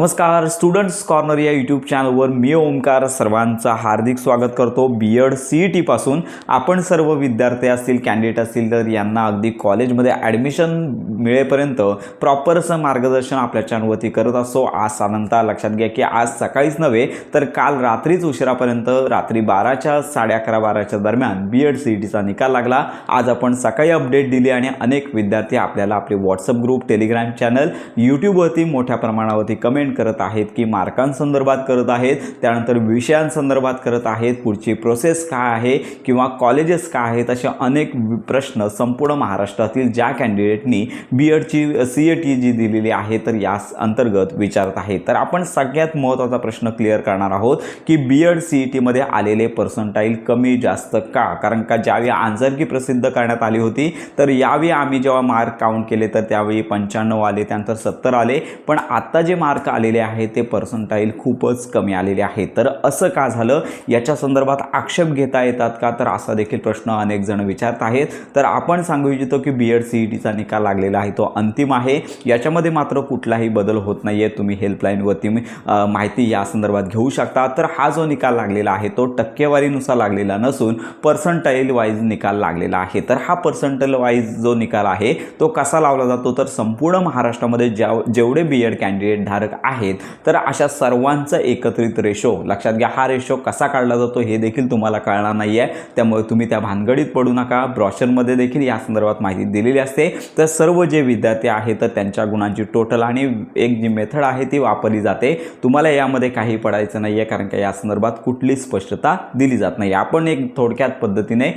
नमस्कार students corner या YouTube चॅनलवर मी ओमकार सर्वांचं हार्दिक स्वागत करतो। बीएड सीईटी पासून आपण सर्व विद्यार्थी असतील कॅन्डिडेट असतील तर यांना अगदी कॉलेजमध्ये ॲडमिशन मिळेपर्यंत प्रॉपर असं मार्गदर्शन आपल्या चॅनलवरती करत असतो। आज साधारणतः लक्षात घ्या की आज सकाळीच नव्हे तर काल रात्रीच उशिरापर्यंत रात्री 12च्या 11:30-12च्या दरम्यान बीएड सीईटीचा निकाल लागला। आज आपण सकाळी अपडेट दिली आणि अनेक विद्यार्थी आपल्याला आपले व्हॉट्सअप ग्रुप टेलिग्राम चॅनल यूट्यूबवरती मोठ्या प्रमाणावरती कमेंट करत आहेत की मार्कांसंदर्भात करत आहेत, त्यानंतर विषयांसंदर्भात करत आहेत, पुढची प्रोसेस काय आहे किंवा कॉलेजेस काय आहेत, असे अनेक प्रश्न संपूर्ण महाराष्ट्रातील ज्या कॅन्डिडेटनी बीएडची सीईटी जी दिलेली आहे तर या अंतर्गत विचारत आहेत। तर आपण सगळ्यात महत्त्वाचा प्रश्न क्लिअर करणार आहोत की बीएड सीईटीमध्ये आलेले पर्सेंटाईल कमी जास्त का? कारण का ज्यावेळी आन्सर की प्रसिद्ध करण्यात आली होती तर यावेळी आम्ही जेव्हा मार्क काउंट केले तर त्यावेळी 95 आले, त्यानंतर 70 आले, पण आता जे मार्क आलेले आहे ते पर्सेंटाईल खूपच कमी आलेले आहेत। तर असं का झालं याच्या संदर्भात आक्षेप घेता येतात का? तर असा देखील प्रश्न अनेक जण विचारत आहेत। तर आपण सांगू इच्छितो की बीएड सीईटीचा निकाल लागलेला आहे तो अंतिम आहे, याच्यामध्ये मात्र कुठलाही बदल होत नाहीये। तुम्ही हेल्पलाईनवरती माहिती या संदर्भात घेऊ शकता। तर हा जो निकाल लागलेला आहे तो टक्केवारीनुसार लागलेला नसून पर्सेंटाईल वाईज निकाल लागलेला आहे। तर हा पर्सेंटाईल वाईज जो निकाल आहे तो कसा लावला जातो तर संपूर्ण महाराष्ट्रामध्ये जेवढे बीएड कॅन्डिडेट धारक आहेत तर अशा सर्वांचा एकत्रित रेशो लक्षात घ्या। हा रेशो कसा काढला जातो हे देखील तुम्हाला कळणार नाही आहे, त्यामुळे तुम्ही त्या भानगडीत पडू नका। ब्रॉशरमध्ये देखील या संदर्भात माहिती दिलेली असते। तर सर्व जे विद्यार्थी आहेत तर त्यांच्या गुणांची टोटल आणि एक जी मेथड आहे ती वापरली जाते। तुम्हाला यामध्ये काही पडायचं नाही आहे कारण का या संदर्भात कुठली स्पष्टता दिली जात नाही। आपण एक थोडक्यात पद्धतीने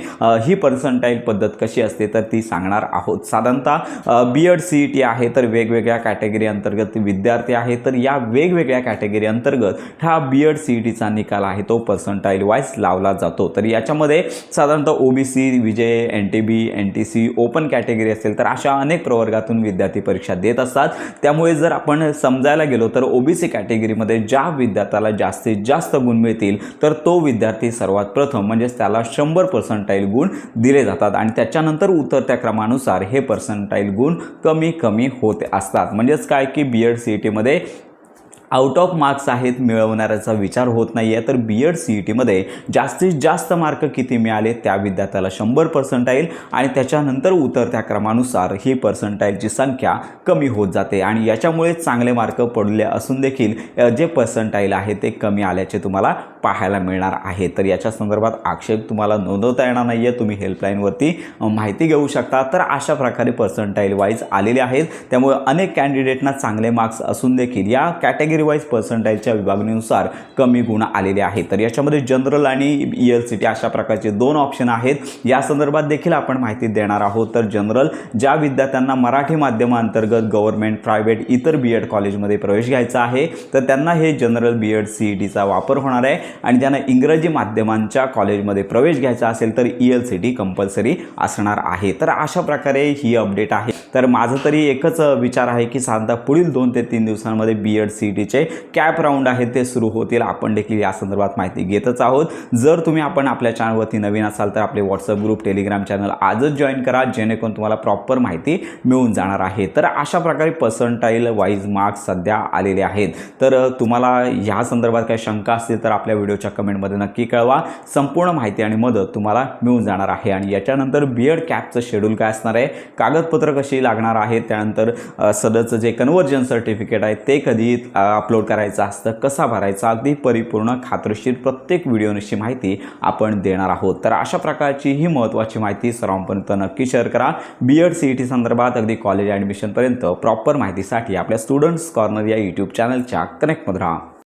ही पर्सेंटाईल पद्धत कशी असते तर ती सांगणार आहोत। साधारणतः बीएड सीईटी आहे तर वेगवेगळ्या कॅटेगरी अंतर्गत विद्यार्थी आहेत, तर या वेगवेगळ्या कॅटेगरी अंतर्गत हा बीएड सीईटीचा निकाल आहे तो पर्सेंटाईल वाईज लावला जातो। तर याच्यामध्ये साधारणतः ओबीसी, विजय, एनटीबी, एनटीसी, ओपन कॅटेगरी असेल तर अशा अनेक प्रवर्गातून विद्यार्थी परीक्षा देत असतात। त्यामुळे जर आपण समजायला गेलो तर ओबीसी कॅटेगरीमध्ये ज्या विद्यार्थ्याला जास्तीत जास्त गुण मिळतील तर तो विद्यार्थी सर्वात प्रथम म्हणजेच त्याला 100 पर्सेंटाईल गुण दिले जातात आणि त्याच्यानंतर उतरत्या क्रमानुसार हे पर्सेंटाईल गुण कमी कमी होत असतात। म्हणजेच काय की बीएड सीईटीमध्ये आउट ऑफ मार्क्स आहेत मिळवणाऱ्याचा विचार होत नाही आहे। तर बीएड सीईटीमध्ये जास्तीत जास्त मार्क किती मिळाले त्या विद्यार्थ्याला 100 पर्सेंटाईल आणि त्याच्यानंतर उतरत्या क्रमानुसार ही पर्सेंटाईलची संख्या कमी होत जाते आणि याच्यामुळे चांगले मार्क पडले असून देखील जे पर्सेंटाईल आहे ते कमी आल्याचे तुम्हाला पाहायला मिळणार आहे। तर याच्या संदर्भात आक्षेप तुम्हाला नोंदवता येणार नाही आहे, तुम्ही हेल्पलाईनवरती माहिती घेऊ शकता। तर अशा प्रकारे पर्सेंटाईल वाईज आलेले आहेत, त्यामुळे अनेक कॅन्डिडेटना चांगले मार्क्स असून देखील या कॅटेगरी वाईज पर्सेंटाईलच्या विभागणीनुसार कमी गुण आलेले आहेत। तर याच्यामध्ये जनरल आणि ईएलसीटी अशा प्रकारचे दोन ऑप्शन आहेत। या संदर्भात देखील आपण माहिती देणार आहोत। तर जनरल ज्या विद्यार्थ्यांना मराठी माध्यमांतर्गत गव्हर्नमेंट, प्रायव्हेट, इतर बीएड कॉलेजमध्ये प्रवेश घ्यायचा आहे तर त्यांना हे जनरल बीएड सीईटीचा वापर होणार आहे आणि ज्यांना इंग्रजी माध्यमांच्या कॉलेजमध्ये प्रवेश घ्यायचा असेल तर ईएलसीटी कंपल्सरी असणार आहे। तर अशा प्रकारे ही अपडेट आहे। तर माझं तरी एकच विचार आहे की साधारणतः पुढील 2 ते 3 दिवसांमध्ये बीएड सीईटीचे कॅप राऊंड आहेत ते सुरू होतील। आपण देखील या संदर्भात माहिती घेतच आहोत। जर तुम्ही आपल्या चॅनलवरती नवीन असाल तर आपले व्हॉट्सअप ग्रुप, टेलिग्राम चॅनल आजच जॉईन करा, जेणेकरून तुम्हाला प्रॉपर माहिती मिळून जाणार आहे। तर अशा प्रकारे पर्सेंटाईल वाईज मार्क्स सध्या आलेले आहेत। तर तुम्हाला ह्या संदर्भात काही शंका असतील तर आपल्या व्हिडिओच्या कमेंटमध्ये नक्की कळवा। संपूर्ण माहिती आणि मदत तुम्हाला मिळून जाणार आहे। आणि याच्यानंतर बीएड कॅपचं शेड्यूल काय असणार आहे, कागदपत्र कशी लागणार आहेत, त्यानंतर सदरचं जे कन्व्हर्जन सर्टिफिकेट आहे ते कधी अपलोड करायचं असतं, कसा भरायचा, अगदी परिपूर्ण खात्रीशीर प्रत्येक व्हिडिओची माहिती आपण देणार आहोत। तर अशा प्रकारची ही महत्त्वाची माहिती सर्वांपर्यंत नक्की शेअर करा। बीएड सीईटी संदर्भात अगदी कॉलेज ॲडमिशनपर्यंत प्रॉपर माहितीसाठी आपल्या स्टुडंट्स कॉर्नर या यूट्यूब चॅनलच्या कनेक्टमध्ये राहा।